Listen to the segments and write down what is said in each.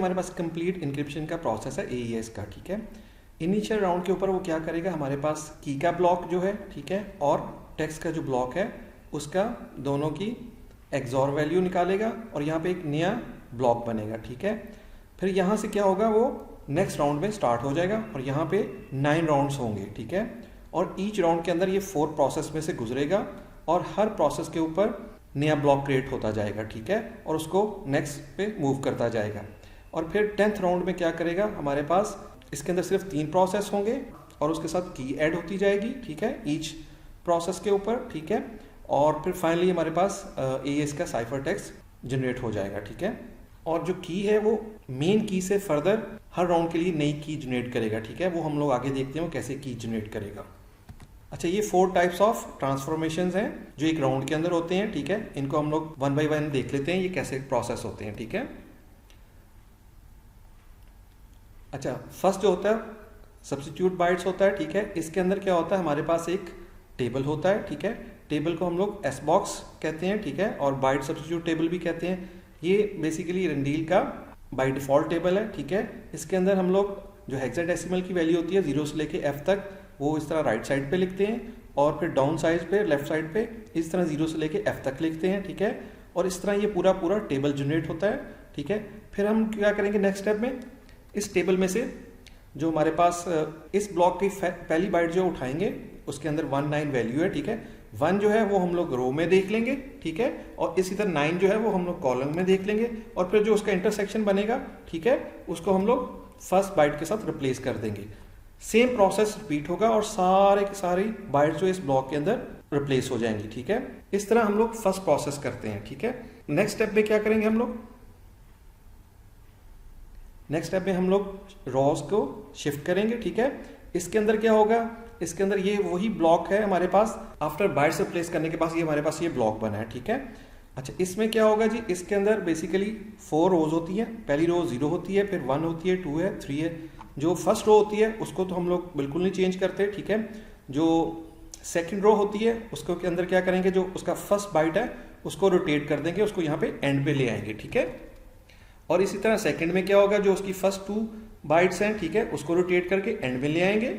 हमारे पास complete encryption का process है AES का, ठीक है। इनिशियल राउंड के ऊपर वो क्या करेगा, हमारे पास की का ब्लॉक जो है, ठीक है, और टेक्स्ट का जो ब्लॉक है उसका दोनों की एक्सॉर वैल्यू निकालेगा और यहाँ पे एक नया ब्लॉक बनेगा, ठीक है। फिर यहाँ से क्या होगा, वो नेक्स्ट राउंड में स्टार्ट हो जाएगा और यहाँ पे 9 राउंड्स होंगे, ठीक है। और ईच राउंड के अंदर ये 4 प्रोसेस में से गुजरेगा और हर प्रोसेस के ऊपर नया ब्लॉक क्रिएट होता जाएगा, ठीक है, और उसको नेक्स्ट पे मूव करता जाएगा। और फिर 10th राउंड में क्या करेगा, हमारे पास इसके अंदर सिर्फ 3 प्रोसेस होंगे और उसके साथ की ऐड होती जाएगी, ठीक है, ईच प्रोसेस के ऊपर, ठीक है। और फिर फाइनली हमारे पास AES का साइफर टेक्स्ट जनरेट हो जाएगा, ठीक है। और जो की है वो मेन की से फर्दर हर राउंड के लिए नई की जनरेट करेगा, ठीक है। वो हम लोग आगे देखते हैं वो कैसे की जनरेट करेगा। अच्छा, ये 4 टाइप्स ऑफ ट्रांसफॉर्मेशंस हैं जो एक राउंड के अंदर होते हैं, ठीक है। इनको हम लोग 1 बाय 1 देख लेते हैं ये कैसे प्रोसेस होते हैं, ठीक है। अच्छा, फर्स्ट जो होता है सब्स्टिट्यूट बाइट्स होता है, ठीक है। इसके अंदर क्या होता है, हमारे पास एक टेबल होता है, ठीक है। टेबल को हम लोग S बॉक्स कहते हैं, ठीक है, और बाइट सब्स्टिट्यूट टेबल भी कहते हैं। ये बेसिकली रंडील का बाय डिफॉल्ट टेबल है, ठीक है। इसके अंदर हम लोग जो हेक्साडेसिमल की वैल्यू होती है 0 से लेके F तक, वो इस तरह राइट साइड पे लिखते हैं और फिर डाउन साइड पे लेफ्ट साइड पे इस तरह 0 से लेके F तक लिखते हैं, ठीक है। और इस तरह ये पूरा टेबल जनरेट होता है, ठीक है। फिर हम क्या करेंगे नेक्स्ट स्टेप में, इस टेबल में से जो हमारे पास इस ब्लॉक की पहली बाइट जो उठाएंगे उसके अंदर 19 वैल्यू है, ठीक है। 1 जो है वो हम लोग रो में देख लेंगे, ठीक है, और इसी तरह 9 जो है वो हम लोग कॉलम में देख लेंगे और फिर जो उसका इंटरसेक्शन बनेगा, ठीक है, उसको हम लोग फर्स्ट बाइट के साथ रिप्लेस कर देंगे। सेम प्रोसेस रिपीट होगा और सारे की सारी बाइट जो इस ब्लॉक के अंदर रिप्लेस हो जाएंगी, ठीक है। इस तरह हम लोग फर्स्ट प्रोसेस करते हैं, ठीक है। नेक्स्ट स्टेप में क्या करेंगे हम लोग, नेक्स्ट स्टेप में हम लोग रॉस को शिफ्ट करेंगे, ठीक है। इसके अंदर क्या होगा, इसके अंदर ये वही ब्लॉक है हमारे पास, आफ्टर बाइट्स रिप्लेस करने के बाद ये हमारे पास ये ब्लॉक बना है, ठीक है। अच्छा, इसमें क्या होगा जी, इसके अंदर बेसिकली 4 रोज होती है। पहली रो 0 होती है, फिर 1 होती है, 2 है, 3 है। जो फर्स्ट रो होती है उसको तो हम लोग बिल्कुल नहीं चेंज करते, ठीक है। जो सेकंड रो होती है उसको के अंदर क्या करेंगे, जो उसका फर्स्ट बाइट है उसको रोटेट कर देंगे, उसको यहाँ पे एंड पे ले आएंगे, ठीक है। और इसी तरह सेकंड में क्या होगा, जो उसकी फर्स्ट 2 बाइट्स हैं, ठीक है, उसको रोटेट करके एंड में ले आएंगे,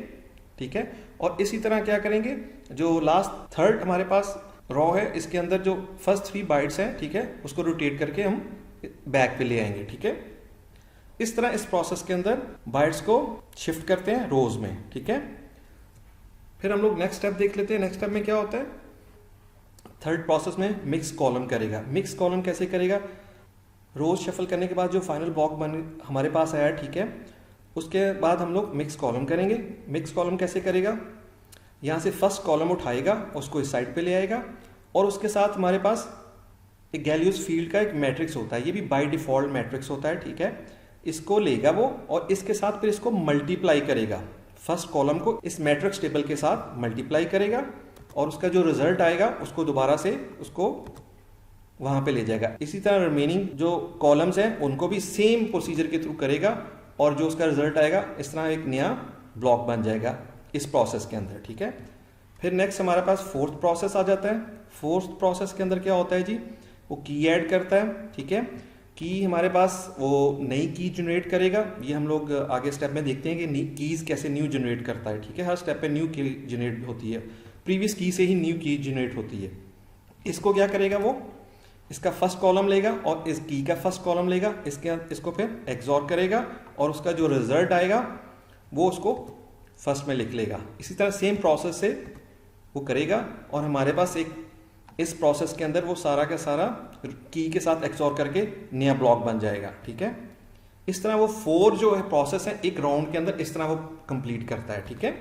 ठीक है। और इसी तरह क्या करेंगे, जो लास्ट थर्ड हमारे पास रॉ है इसके अंदर जो फर्स्ट 3 बाइट्स हैं, ठीक है, उसको रोटेट करके हम बैक पे ले आएंगे, ठीक है। इस तरह इस प्रोसेस के अंदर बाइट्स को शिफ्ट करते हैं रोज में, ठीक है। फिर हम लोग नेक्स्ट स्टेप देख लेते हैं। नेक्स्ट स्टेप में क्या होता है, थर्ड प्रोसेस में मिक्स कॉलम करेगा। मिक्स कॉलम कैसे करेगा, रोज शफल करने के बाद जो फाइनल ब्लॉक बन हमारे पास आया, ठीक है, उसके बाद हम लोग मिक्स कॉलम करेंगे। मिक्स कॉलम कैसे करेगा, यहाँ से फर्स्ट कॉलम उठाएगा, उसको इस साइड पे ले आएगा और उसके साथ हमारे पास एक गैलियस फील्ड का एक मैट्रिक्स होता है, ये भी बाय डिफॉल्ट मैट्रिक्स होता है, ठीक है। इसको लेगा वो और इसके साथ फिर इसको मल्टीप्लाई करेगा, फर्स्ट कॉलम को इस मैट्रिक्स टेबल के साथ मल्टीप्लाई करेगा और उसका जो रिजल्ट आएगा उसको दोबारा से उसको वहां पे ले जाएगा। इसी तरह रिमेनिंग जो कॉलम्स हैं उनको भी सेम प्रोसीजर के थ्रू करेगा और जो उसका रिजल्ट आएगा इस तरह एक नया ब्लॉक बन जाएगा इस प्रोसेस के अंदर, ठीक है। फिर नेक्स्ट हमारे पास फोर्थ प्रोसेस आ जाता है। फोर्थ प्रोसेस के अंदर क्या होता है जी, वो की ऐड करता है, ठीक है। की हमारे पास वो नई की जनरेट करेगा, ये हम लोग आगे स्टेप में देखते हैं कि कीज कैसे न्यू जनरेट करता है, ठीक है। हर स्टेप पे न्यू की जनरेट होती है, प्रीवियस की से ही न्यू की जनरेट होती है। इसको क्या करेगा, वो इसका फर्स्ट कॉलम लेगा और इस की का फर्स्ट कॉलम लेगा, इसको फिर एक्सॉर करेगा और उसका जो रिजल्ट आएगा वो उसको फर्स्ट में लिख लेगा। इसी तरह सेम प्रोसेस से वो करेगा और हमारे पास एक इस प्रोसेस के अंदर वो सारा का सारा की के साथ एक्सॉर करके नया ब्लॉक बन जाएगा, ठीक है। इस तरह वो 4 जो है प्रोसेस है एक राउंड के अंदर इस तरह वो कंप्लीट करता है, ठीक है।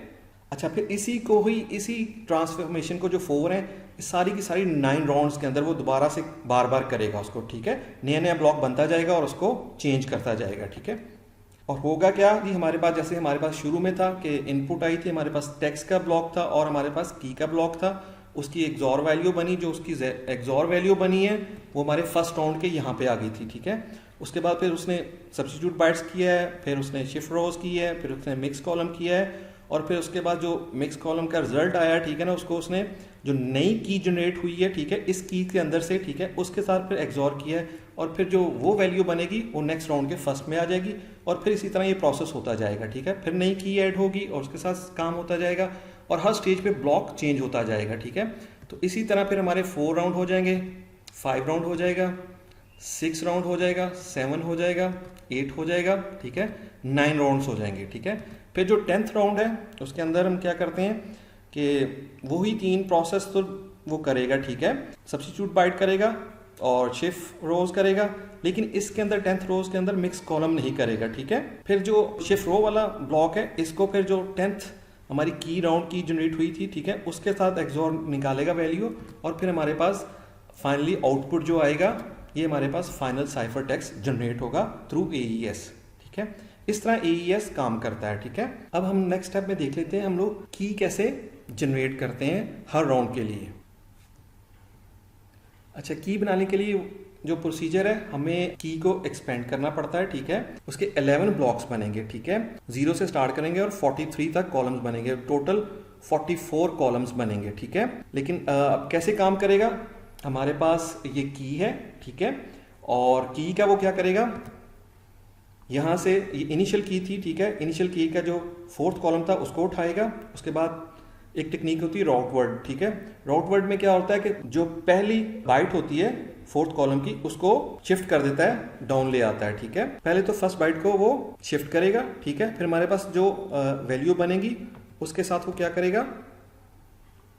अच्छा, फिर इसी ट्रांसफॉर्मेशन को जो 4 है सारी की सारी 9 राउंड्स के अंदर वो दोबारा से बार बार करेगा उसको, ठीक है। नया नया ब्लॉक बनता जाएगा और उसको चेंज करता जाएगा, ठीक है। और होगा क्या जी, हमारे पास जैसे हमारे पास शुरू में था कि इनपुट आई थी, हमारे पास टेक्स्ट का ब्लॉक था और हमारे पास की का ब्लॉक था, उसकी एक्सॉर वैल्यू बनी, जो उसकी एक्सॉर वैल्यू बनी है वो हमारे फर्स्ट राउंड के यहाँ पे आ गई थी, ठीक है। उसके बाद फिर उसने सब्स्टिट्यूट बाइट्स किया है, फिर उसने शिफ्ट रोज की है, फिर उसने मिक्स कॉलम किया है और फिर उसके बाद जो मिक्स कॉलम का रिजल्ट आया, ठीक है ना, उसको उसने जो नई की जनरेट हुई है, ठीक है, इस की के अंदर से, ठीक है, उसके साथ फिर एक्सॉर किया है, और फिर जो वो वैल्यू बनेगी वो नेक्स्ट राउंड के फर्स्ट में आ जाएगी, और फिर इसी तरह ये प्रोसेस होता जाएगा, ठीक है। फिर नई की ऐड होगी और उसके साथ काम होता जाएगा, और हर स्टेज पे ब्लॉक चेंज होता जाएगा, ठीक है। तो इसी तरह फिर हमारे 4 राउंड हो जाएंगे, 5 राउंड हो जाएगा, 6 राउंड हो जाएगा, 7 हो जाएगा, 8 हो जाएगा, ठीक है, 9 राउंड्स हो जाएंगे, ठीक है। फिर जो 10th राउंड है उसके अंदर हम क्या करते हैं कि वही 3 प्रोसेस तो वो करेगा, ठीक है, सब्स्टिट्यूट बाइट करेगा और शिफ्ट रोज करेगा, लेकिन इसके अंदर 10th रोज के अंदर मिक्स कॉलम नहीं करेगा, ठीक है। फिर जो शिफ्ट रो वाला ब्लॉक है, इसको फिर जो 10th हमारी की राउंड की जनरेट हुई थी, ठीक है, उसके साथ एक्सॉर निकालेगा वैल्यू, और फिर हमारे पास फाइनली आउटपुट जो आएगा ये हमारे पास फाइनल साइफर टेक्स्ट जनरेट होगा थ्रू AES, ठीक है। इस तरह AES काम करता है, ठीक है। अब हम नेक्स्ट स्टेप में देख लेते हैं हम लोग की कैसे जनरेट करते हैं हर राउंड के लिए। अच्छा, की बनाने के लिए जो प्रोसीजर है, हमें की को एक्सपेंड करना पड़ता है, ठीक है। उसके 11 ब्लॉक्स बनेंगे, ठीक है, 0 से स्टार्ट करेंगे और 43 तक कॉलम्स बनेंगे, टोटल 44 कॉलम्स बनेंगे, ठीक है। लेकिन अब कैसे काम करेगा, हमारे पास ये की है, ठीक है, और की का वो क्या करेगा, यहाँ से ये इनिशियल की थी, ठीक है, इनिशियल की का जो 4th कॉलम था उसको उठाएगा, उसके बाद एक टेक्निक होती है राउट वर्ड, ठीक है। राउट वर्ड में क्या होता है कि जो पहली बाइट होती है 4th कॉलम की उसको शिफ्ट कर देता है, डाउन ले आता है, ठीक है। पहले तो फर्स्ट बाइट को वो शिफ्ट करेगा, ठीक है, फिर हमारे पास जो वैल्यू बनेगी उसके साथ वो क्या करेगा,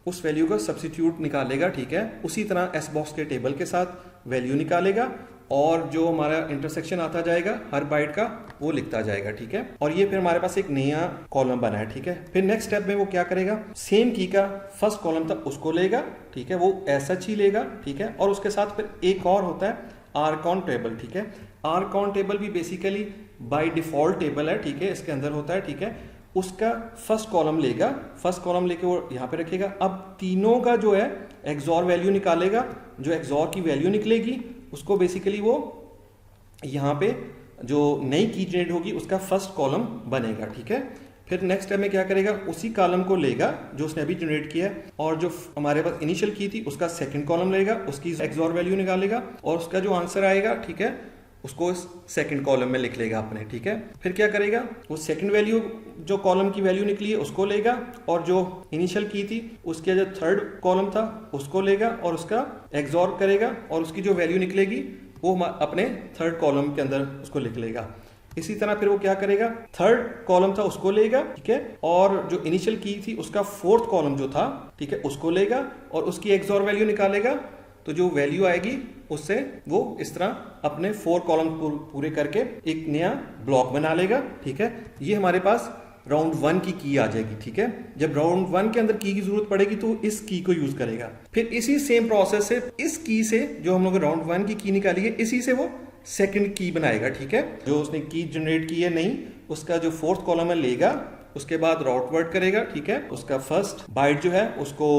उस वैल्यू का सब्स्टिट्यूट निकालेगा, ठीक है। उसी तरह एस बॉक्स के टेबल के साथ वैल्यू निकालेगा, और जो हमारा इंटरसेक्शन आता जाएगा हर बाइट का वो लिखता जाएगा, ठीक है। और ये फिर हमारे पास एक नया कॉलम बना है, ठीक है। फिर नेक्स्ट स्टेप में वो क्या करेगा, सेम की का फर्स्ट कॉलम था उसको लेगा, ठीक है, वो ऐसा ही लेगा, ठीक है, और उसके साथ फिर एक और होता है आर्कॉन टेबल, ठीक है। आर्कॉन टेबल भी बेसिकली बाय डिफॉल्ट टेबल है, ठीक है, इसके अंदर होता है, ठीक है। उसका फर्स्ट कॉलम लेगा, फर्स्ट कॉलम लेके वो यहाँ पे रखेगा। अब तीनों का जो है एक्सॉर वैल्यू निकालेगा, जो एक्सॉर की वैल्यू निकलेगी उसको बेसिकली वो यहाँ पे जो नई की जनरेट होगी उसका फर्स्ट कॉलम बनेगा, ठीक है। फिर नेक्स्ट स्टेप में क्या करेगा, उसी कॉलम को लेगा जो उसने अभी जनरेट किया है, और जो हमारे पास इनिशियल की थी उसका सेकंड कॉलम लेगा, उसकी एक्सॉर वैल्यू निकालेगा, और उसका जो आंसर आएगा, ठीक है, उसको इस सेकंड कॉलम में लिख लेगा अपने, ठीक है। फिर क्या करेगा, वो सेकंड वैल्यू जो कॉलम की वैल्यू निकली है उसको लेगा, और जो इनिशियल की थी उसके जो थर्ड कॉलम था उसको लेगा और उसका एक्सॉर करेगा, और उसकी जो वैल्यू निकलेगी वो अपने थर्ड कॉलम के अंदर उसको लिख लेगा। इसी तरह फिर वो क्या करेगा, थर्ड कॉलम था उसको लेगा, ठीक है, और जो इनिशियल की थी उसका 4th कॉलम जो था, ठीक है, उसको लेगा और उसकी एक्सॉर वैल्यू निकालेगा। तो जो वैल्यू आएगी उससे वो इस तरह अपने 4 कॉलम पूरे करके एक नया ब्लॉक बना लेगा, ठीक है। ये हमारे पास राउंड 1 की आ जाएगी, ठीक है। जब राउंड 1 के अंदर की जरूरत पड़ेगी तो इस की को यूज करेगा। फिर इसी सेम प्रोसेस से इस की से जो हम लोग राउंड 1 की निकाली है, इसी से वो सेकंड की बनाएगा, ठीक है। जो उसने की जनरेट की है नहीं, उसका जो 4th कॉलम है लेगा, उसके बाद राउट वर्ड करेगा, ठीक है, उसका फर्स्ट बाइट जो है उसको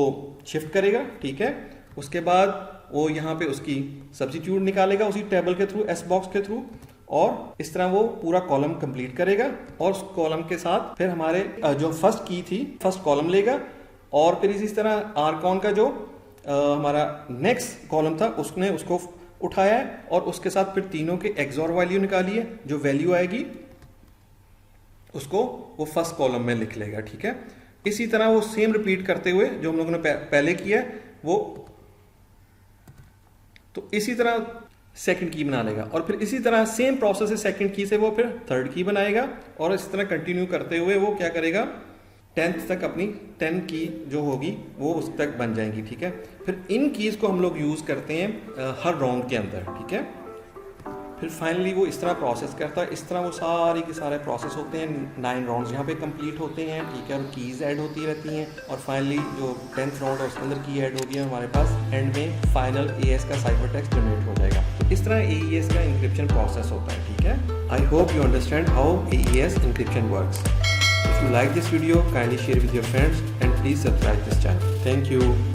शिफ्ट करेगा, ठीक है। उसके बाद वो यहाँ पे उसकी सब्स्टिट्यूट निकालेगा उसी टेबल के थ्रू, एस बॉक्स के थ्रू, और इस तरह वो पूरा कॉलम कंप्लीट करेगा, और उस कॉलम के साथ फिर हमारे जो फर्स्ट की थी फर्स्ट कॉलम लेगा, और फिर इसी तरह आर्कॉन का जो हमारा नेक्स्ट कॉलम था उसने उसको उठाया है, और उसके साथ फिर तीनों के एक्सॉर वैल्यू निकाली है, जो वैल्यू आएगी उसको वो फर्स्ट कॉलम में लिख लेगा, ठीक है। इसी तरह वो सेम रिपीट करते हुए जो हम लोगों ने पहले किया है वो, तो इसी तरह सेकंड की बना लेगा, और फिर इसी तरह सेम प्रोसेस है, सेकंड की से वो फिर थर्ड की बनाएगा, और इस तरह कंटिन्यू करते हुए वो क्या करेगा, 10th तक अपनी 10 की जो होगी वो उस तक बन जाएंगी, ठीक है। फिर इन कीज को हम लोग यूज करते हैं हर राउंड के अंदर, ठीक है। फिर फाइनली वो इस तरह प्रोसेस करता है, इस तरह वो सारे के सारे प्रोसेस होते हैं, 9 राउंड्स यहाँ पे कंप्लीट होते हैं, ठीक है, और कीज ऐड होती रहती हैं, और फाइनली जो 10th राउंड है उसके अंदर की ऐड होगी, हमारे पास एंड में फाइनल AES का साइफर टेक्स्ट जनरेट हो जाएगा। तो इस तरह AES का इंक्रिप्शन प्रोसेस होता है, ठीक है। I hope you understand how AES encryption works. If you like this video, kindly share with your friends and please subscribe this channel. Thank you.